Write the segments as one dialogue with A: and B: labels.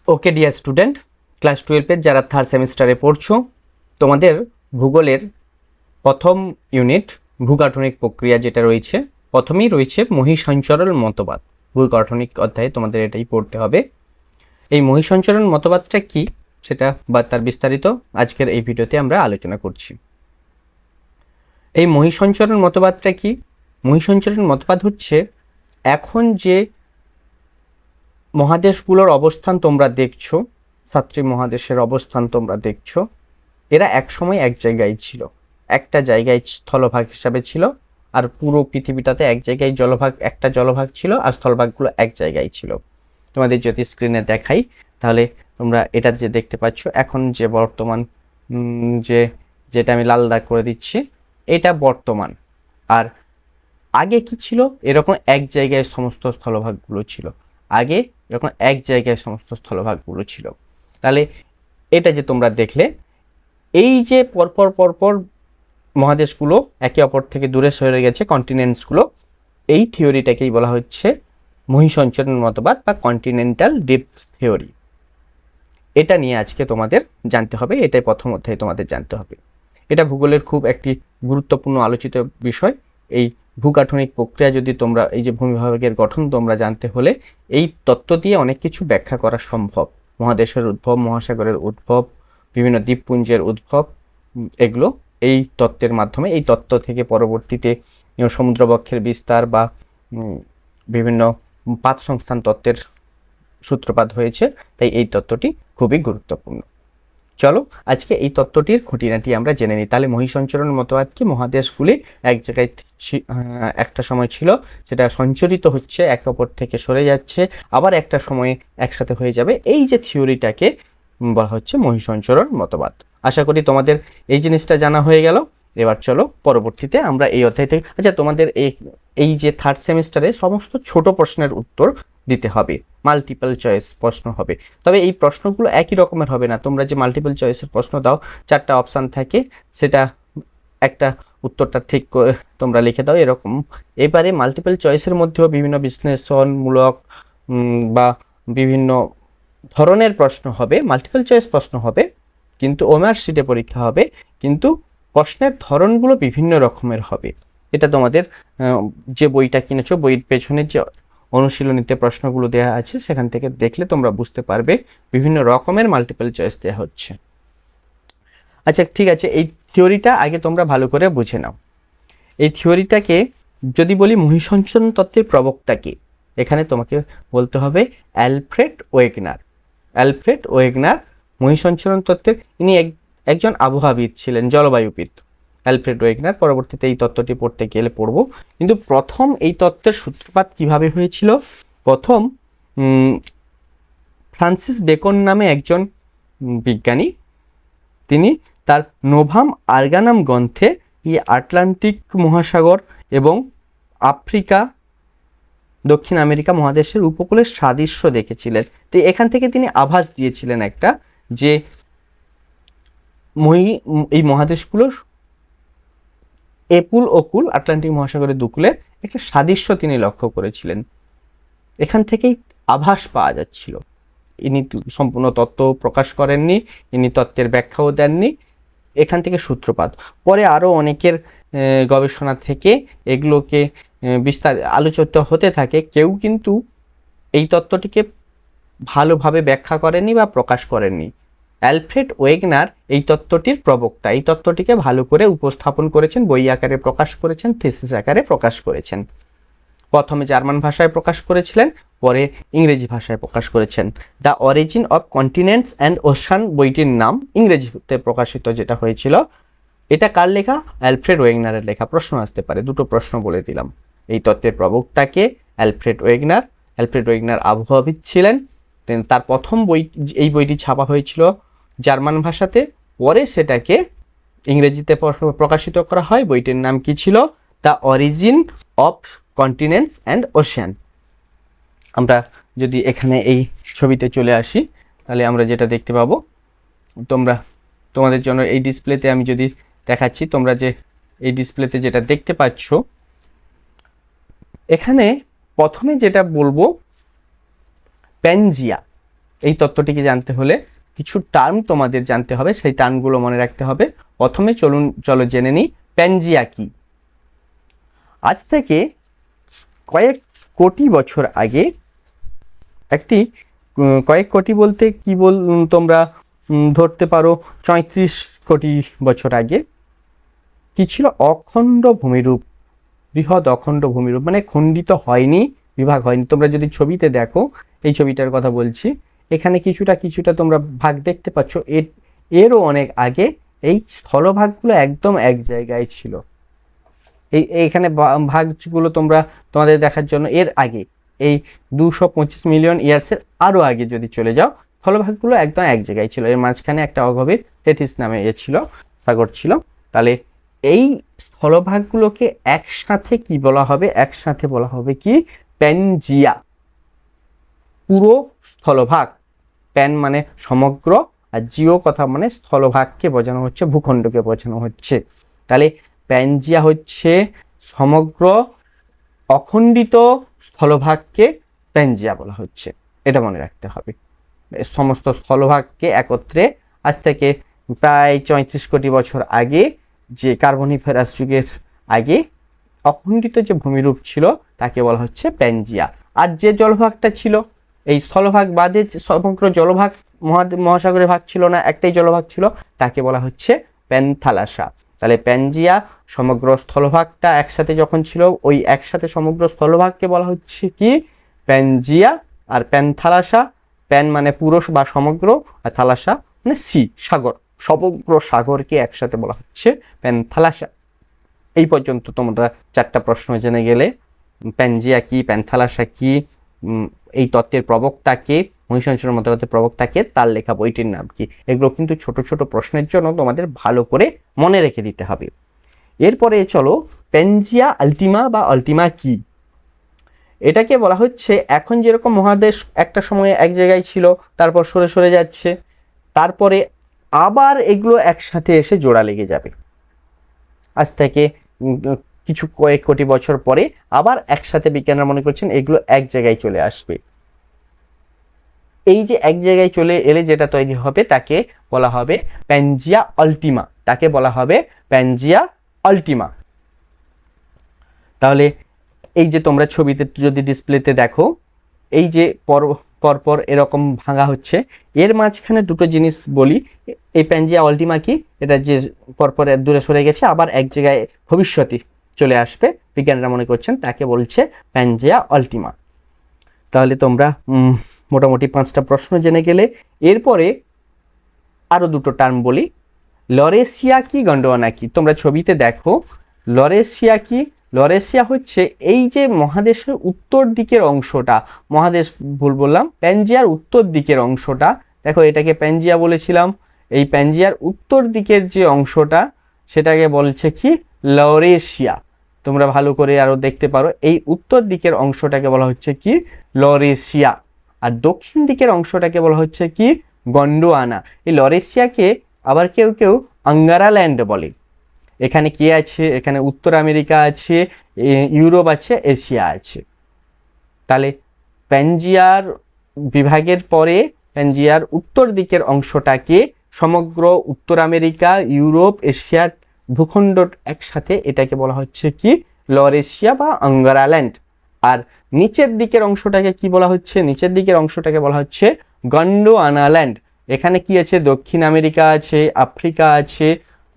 A: Okay dear student, class 12-এর যারা third সেমিস্টারে পড়ছো, তোমাদের ভূগোলের প্রথম ইউনিট ভূগাঠনিক প্রক্রিয়া যেটা রয়েছে, প্রথমেই রয়েছে মহীসঞ্চরণ মতবাদ। ভূগাঠনিক অধ্যায়ে তোমাদের এটাই পড়তে হবে। এই মহীসঞ্চরণ মতবাদটা কি সেটা বা তার বিস্তারিত আজকের এই ভিডিওতে আমরা আলোচনা করছি। এই মহীসঞ্চরণ মতবাদটা কি? মহীসঞ্চরণ মতবাদ হচ্ছে এখন যে মহাদেশগুলোর অবস্থান তোমরা দেখছো, সাতটি মহাদেশের অবস্থান তোমরা দেখছো, এরা একসময় এক জায়গায় ছিল, একটা জায়গায় স্থলভাগ হিসাবে ছিল, আর পুরো পৃথিবীটাতে এক জায়গায় একটা জলভাগ ছিল আর স্থলভাগগুলো এক জায়গায় ছিল। তোমাদের যদি স্ক্রিনে দেখাই তাহলে তোমরা এটা যে দেখতে পাচ্ছ, এখন যে বর্তমান যেটা আমি লাল দাগ করে দিচ্ছি, এটা বর্তমান। আর আগে কি ছিল? এরকম এক জায়গায় সমস্ত স্থলভাগগুলো ছিল, আগে এরকম এক জায়গায় সমস্ত স্থলভাগগুলো ছিল। তাহলে এটা যে তোমরা দেখলে, এই যে পরপর পরপর মহাদেশগুলো একে অপর থেকে দূরে সরে গেছে, কন্টিনেন্টসগুলো, এই থিওরিটাকেই বলা হচ্ছে মহীসঞ্চরণ মতবাদ বা কন্টিনেন্টাল ডেপথ থিওরি। এটা নিয়ে আজকে তোমাদের জানতে হবে, এটাই প্রথম অধ্যায়ে তোমাদের জানতে হবে। এটা ভূগোলের খুব একটি গুরুত্বপূর্ণ আলোচিত বিষয়। এই ভূগাঠনিক প্রক্রিয়া যদি তোমরা, এই যে ভূমিভাগের গঠন তোমরা জানতে হলে এই তত্ত্ব দিয়ে অনেক কিছু ব্যাখ্যা করা সম্ভব। মহাদেশের উদ্ভব, মহাসাগরের উদ্ভব, বিভিন্ন দ্বীপপুঞ্জের উদ্ভব, এগুলো এই তত্ত্বের মাধ্যমে, এই তত্ত্ব থেকে পরবর্তীতে সমুদ্রবক্ষের বিস্তার বা বিভিন্ন পাত সংস্থান তত্ত্বের সূত্রপাত হয়েছে। তাই এই তত্ত্বটি খুবই গুরুত্বপূর্ণ। চলো আজকে এই তত্ত্বটির খুঁটিনাটি আমরা জেনে নিই। তাহলে মহীসঞ্চরণ মতবাদ কি? মহাদেশগুলি এক জায়গায় একটা সময় ছিল, সেটা সঞ্চরিত হচ্ছে, একে অপর থেকে সরে যাচ্ছে, আবার একটা সময়ে একসাথে হয়ে যাবে। এই যে থিওরিটাকে বলা হচ্ছে মহীসঞ্চরণ মতবাদ। আশা করি তোমাদের এই জিনিসটা জানা হয়ে গেল। এবার চলো পরবর্তীতে আমরা এই অধ্যায় থেকে, আচ্ছা তোমাদের এই যে থার্ড সেমিস্টারে সমস্ত ছোট প্রশ্নের উত্তর দিতে হবে, মাল্টিপল চয়েস প্রশ্ন হবে। তবে এই প্রশ্নগুলো একই রকমের হবে না। তোমরা যে মাল্টিপল চয়েসের প্রশ্ন দাও, 4টা অপশান থাকে, সেটা একটা উত্তরটা ঠিক করে তোমরা লিখে দাও এরকম। এবারে মাল্টিপল চয়েসের মধ্যেও বিভিন্ন বিশ্লেষণমূলক বা বিভিন্ন ধরনের প্রশ্ন হবে, মাল্টিপল চয়েস প্রশ্ন হবে, কিন্তু ওএমআর শিটে পরীক্ষা হবে, কিন্তু প্রশ্নের ধরনগুলো বিভিন্ন রকমের হবে। এটা তোমাদের যে বইটা কিনেছো, বইয়ের পেছনের যে অনুশীলনীতে প্রশ্নগুলো দেওয়া আছে, সেখান থেকে দেখলে তোমরা বুঝতে পারবে বিভিন্ন রকমের মাল্টিপল চয়েস দেওয়া হচ্ছে। আচ্ছা ঠিক আছে, এই থিওরিটা আগে তোমরা ভালো করে বুঝে নাও। এই থিওরিটাকে যদি বলি মহীসঞ্চরণ তত্ত্বের প্রবক্তা কে, এখানে তোমাকে বলতে হবে অ্যালফ্রেড ওয়েগনার। অ্যালফ্রেড ওয়েগনার মহীসঞ্চরণ তত্ত্বের, ইনি একজন আবহাওয়াবিদ ছিলেন, জলবায়ুবিদ। অ্যালফ্রেড ওয়েগনার, পরবর্তীতে এই তত্ত্বটি পড়তে গেলে পড়ব। কিন্তু প্রথম এই তত্ত্বের সূত্রপাত কিভাবে হয়েছিল? প্রথম ফ্রান্সিস বেকন নামে একজন বিজ্ঞানী, তিনি তার নোভাম আর্গানাম গ্রন্থে এই আটলান্টিক মহাসাগর এবং আফ্রিকা, দক্ষিণ আমেরিকা মহাদেশের উপকূলের সাদৃশ্য দেখেছিলেন। তো এখান থেকে তিনি আভাস দিয়েছিলেন একটা, যে এই মহাদেশগুলোর একুল ওকুল, আটলান্টিক মহাসাগরের দুকুলে একটা সাদৃশ্য তিনি লক্ষ্য করেছিলেন। এখান থেকেই আভাস পাওয়া যাচ্ছিল। ইনি সম্পূর্ণ তত্ত্ব প্রকাশ করেননি, ইনি তত্ত্বের ব্যাখ্যাও দেননি, এখান থেকে সূত্রপাত। পরে আরও অনেকের গবেষণা থেকে এগুলোকে বিস্তার আলোচিত হতে থাকে, কেউ কিন্তু এই তত্ত্বটিকে ভালোভাবে ব্যাখ্যা করেননি বা প্রকাশ করেননি। অ্যালফ্রেড ওয়েগনার এই তত্ত্বটির প্রবক্তা, এই তত্ত্বটিকে ভালো করে উপস্থাপন করেছেন, বই আকারে প্রকাশ করেছেন, থিসিস আকারে প্রকাশ করেছেন। প্রথমে জার্মান ভাষায় প্রকাশ করেছিলেন, পরে ইংরেজি ভাষায় প্রকাশ করেছেন। The origin of continents and ocean বইটির নাম ইংরেজিতে প্রকাশিত যেটা হয়েছিল, এটা কার লেখা? অ্যালফ্রেড ওয়েগনারের লেখা। প্রশ্ন আসতে পারে, দুটো প্রশ্ন বলে দিলাম। এই তত্ত্বের প্রবক্তাকে অ্যালফ্রেড ওয়েগনার। অ্যালফ্রেড ওয়েগনার আবহাওয়াবিদ ছিলেন। তার প্রথম বই, এই বইটি ছাপা হয়েছিল জার্মান ভাষাতে, পরে সেটাকে ইংরেজিতে প্রকাশিত করা হয়। বইটির নাম কি ছিল? The origin of continents and ocean. আমরা যদি এখানে এই ছবিতে চলে আসি, তাহলে আমরা যেটা দেখতে পাবো, তোমাদের জন্য এই ডিসপ্লেতে আমি যদি দেখাচ্ছি, তোমরা যে এই ডিসপ্লেতে যেটা দেখতে পাচ্ছ, এখানে প্রথমে যেটা বলবো প্যানজিয়া। এই তত্ত্বটিকে জানতে হলে কিছু টার্ম তোমাদের জানতে হবে, সেই টার্মগুলো মনে রাখতে হবে। প্রথমে চলো জেনে নিই প্যানজিয়া কি। আজ থেকে কয়েক কোটি বছর আগে একটি কয়েক কোটি বলতে কি তোমরা ধরতে পারো ৩৫ কোটি বছর আগে কি ছিল, অখণ্ড ভূমিরূপ, বৃহৎ অখণ্ড ভূমিরূপ, মানে খণ্ডিত হয়নি, বিভাগ হয়নি। তোমরা যদি ছবিতে দেখো, এই ছবিটার কথা বলছি, এখানে কিছুটা তোমরা ভাগ দেখতে পাচ্ছ, এরও অনেক আগে এই স্থলভাগগুলো একদম এক জায়গায় ছিল। এইখানে ভাগগুলো তোমাদের দেখার জন্য এর আগে এই 225 মিলিয়ন ইয়ার্সের আরও আগে যদি চলে যাও, স্থলভাগগুলো একদম এক জায়গায় ছিল। এর মাঝখানে একটা অগভীর টেথিস নামে ছিল, সাগর ছিল। তাহলে এই স্থলভাগগুলোকে একসাথে কি বলা হবে, একসাথে বলা হবে কি প্যানজিয়া, পুরো স্থলভাগ। প্যান মানে সমগ্র, আর জিও কথা মানে স্থলভাগকে বোঝানো হচ্ছে, ভূখণ্ডকে বোঝানো হচ্ছে। তাহলে প্যানজিয়া হচ্ছে সমগ্র অখণ্ডিত স্থলভাগকে প্যানজিয়া বলা হচ্ছে, এটা মনে রাখতে হবে। সমস্ত স্থলভাগকে একত্রে আজ থেকে প্রায় ৩৫ কোটি বছর আগে, যে কার্বনিফেরাস যুগের আগে অখণ্ডিত যে ভূমিরূপ ছিল তাকে বলা হচ্ছে প্যানজিয়া। আর যে জলভাগটা ছিল, এই স্থলভাগ বাদে সমগ্র জলভাগ, মহাসাগরের ভাগ ছিল না, একটাই জলভাগ ছিল, তাকে বলা হচ্ছে প্যানথালাসা। তাহলে প্যানজিয়া সমগ্র স্থলভাগটা একসাথে যখন ছিল, ওই একসাথে সমগ্র স্থলভাগকে বলা হচ্ছে কি প্যানজিয়া। আর প্যানথালাসা, প্যান মানে পুরো বা সমগ্র, আর থালাসা মানে সি, সাগর, সমগ্র সাগরকে একসাথে বলা হচ্ছে প্যানথালাসা। এই পর্যন্ত তোমরা 4টা প্রশ্ন জেনে গেলে। প্যানজিয়া কি, প্যানথালাসা কি, এই তত্ত্বের প্রবক্তাকে, মহিষাসুর মতবাদের প্রবক্তাকে, তার লেখা বইটির নাম কি, এগুলো কিন্তু ছোট ছোট প্রশ্নের জন্য তোমাদের ভালো করে মনে রেখে দিতে হবে। এরপরে চলো প্যানজিয়া আলটিমা বা আলটিমা কি। এটাকে বলা হচ্ছে, এখন যেরকম মহাদেশ একটা সময়ে এক জায়গায় ছিল, তারপর সরে সরে যাচ্ছে, তারপরে আবার এগুলো একসাথে এসে জোড়া লেগে যাবে। আজ থেকে কিছু কয়েক কোটি বছর পরে আবার একসাথে বিজ্ঞানীরা মনে করছেন এগুলো এক জায়গায় চলে আসবে। এই যে এক জায়গায় চলে এলে যেটা তৈরি হবে তাকে বলা হবে প্যানজিয়া আলটিমা, তাকে বলা হবে প্যানজিয়া আলটিমা। তাহলে এই যে তোমরা ছবিতে যদি ডিসপ্লেতে দেখো, এই যে পরপর এরকম ভাঙা হচ্ছে, এর মাঝখানে দুটো জিনিস বলি। এই প্যানজিয়া আলটিমা কি, এটা যে পরপর দূরে সরে গেছে আবার এক জায়গায় ভবিষ্যতে চলে আসবে, বিজ্ঞানীরা মনে করছেন তাকে বলছে প্যানজিয়া আলটিমা। তাহলে তোমরা মোটামুটি 5টা প্রশ্ন জেনে গেলে। এরপরে আরও দুটো টার্ম বলি। লরেশিয়া কি, গন্ডোয়ানা কি। তোমরা ছবিতে দেখো লরেশিয়া কি, লরেশিয়া হচ্ছে এই যে মহাদেশের উত্তর দিকের অংশটা, মহাদেশ ভুল বললাম, প্যানজিয়ার উত্তর দিকের অংশটা, দেখো এটাকে প্যানজিয়া বলেছিলাম, এই প্যানজিয়ার উত্তর দিকের যে অংশটা সেটাকে বলছে কি লরেশিয়া। তোমরা ভালো করে আরও দেখতে পারো, এই উত্তর দিকের অংশটাকে বলা হচ্ছে কি লরেশিয়া, আর দক্ষিণ দিকের অংশটাকে বলা হচ্ছে কি গন্ডোয়ানা। এই লরেশিয়াকে আবার কেউ কেউ আঙ্গারাল্যান্ড বলে। এখানে কি আছে, এখানে উত্তর আমেরিকা আছে, ইউরোপ আছে, এশিয়া আছে। তাহলে প্যানজিয়ার বিভাগের পরে প্যানজিয়ার উত্তর দিকের অংশটাকে সমগ্র উত্তর আমেরিকা, ইউরোপ, এশিয়ার ভূখণ্ড একসাথে, এটাকে বলা হচ্ছে কি লরেশিয়া বা আঙ্গারাল্যান্ড। আর নিচের দিকের অংশটাকে কি বলা হচ্ছে, নিচের দিকের অংশটাকে বলা হচ্ছে গন্ডোয়ানাল্যান্ড। এখানে কি আছে, দক্ষিণ আমেরিকা আছে, আফ্রিকা আছে,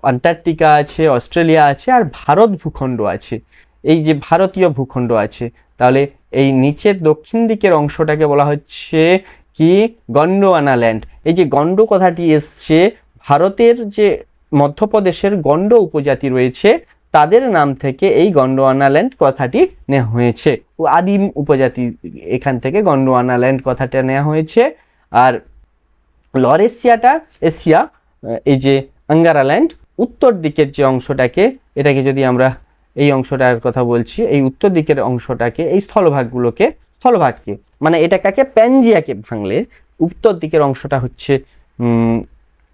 A: আন্টার্কটিকা আছে, অস্ট্রেলিয়া আছে, আর ভারত ভূখণ্ড আছে, এই যে ভারতীয় ভূখণ্ড আছে। তাহলে এই নিচের দক্ষিণ দিকের অংশটাকে বলা হচ্ছে কি গন্ডোয়ানাল্যান্ড। এই যে গন্ড কথাটি এসছে ভারতের যে মধ্যপ্রদেশের গন্ড উপজাতি রয়েছে তাদের নাম থেকে এই গন্ডোয়ানাল্যান্ড কথাটি নেওয়া হয়েছে, ও আদিম উপজাতি, এখান থেকে গন্ডোয়ানাল্যান্ড কথাটা নেওয়া হয়েছে। আর লরেশিয়াটা এশিয়া, এই যে আঙ্গারাল্যান্ড উত্তর দিকের যে অংশটাকে, এটাকে যদি আমরা এই অংশটার কথা বলছি, এই উত্তর দিকের অংশটাকে, এই স্থলভাগকে মানে এটা কাকে প্যানজিয়াকে ভাঙলে উত্তর দিকের অংশটা হচ্ছে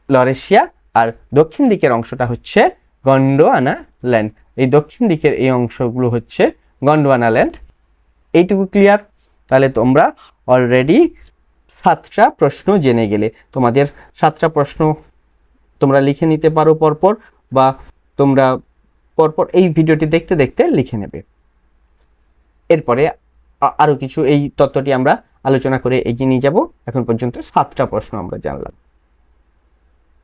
A: লরেশিয়া, আর দক্ষিণ দিকের অংশটা হচ্ছে গন্ডোয়ানাল্যান্ড। এই দক্ষিণ দিকের এই অংশগুলো হচ্ছে গন্ডোয়ানাল্যান্ড। এইটুকু ক্লিয়ার। তাহলে তোমরা অলরেডি 7টা প্রশ্ন জেনে গেলে। তোমাদের 7টা প্রশ্ন তোমরা লিখে নিতে পারো পরপর, বা তোমরা পরপর এই ভিডিওটি দেখতে দেখতে লিখে নেবে। এরপরে আরো কিছু এই তত্ত্বটি আমরা আলোচনা করে এগিয়ে নিয়ে যাব। এখন পর্যন্ত 7টা প্রশ্ন আমরা জানলাম।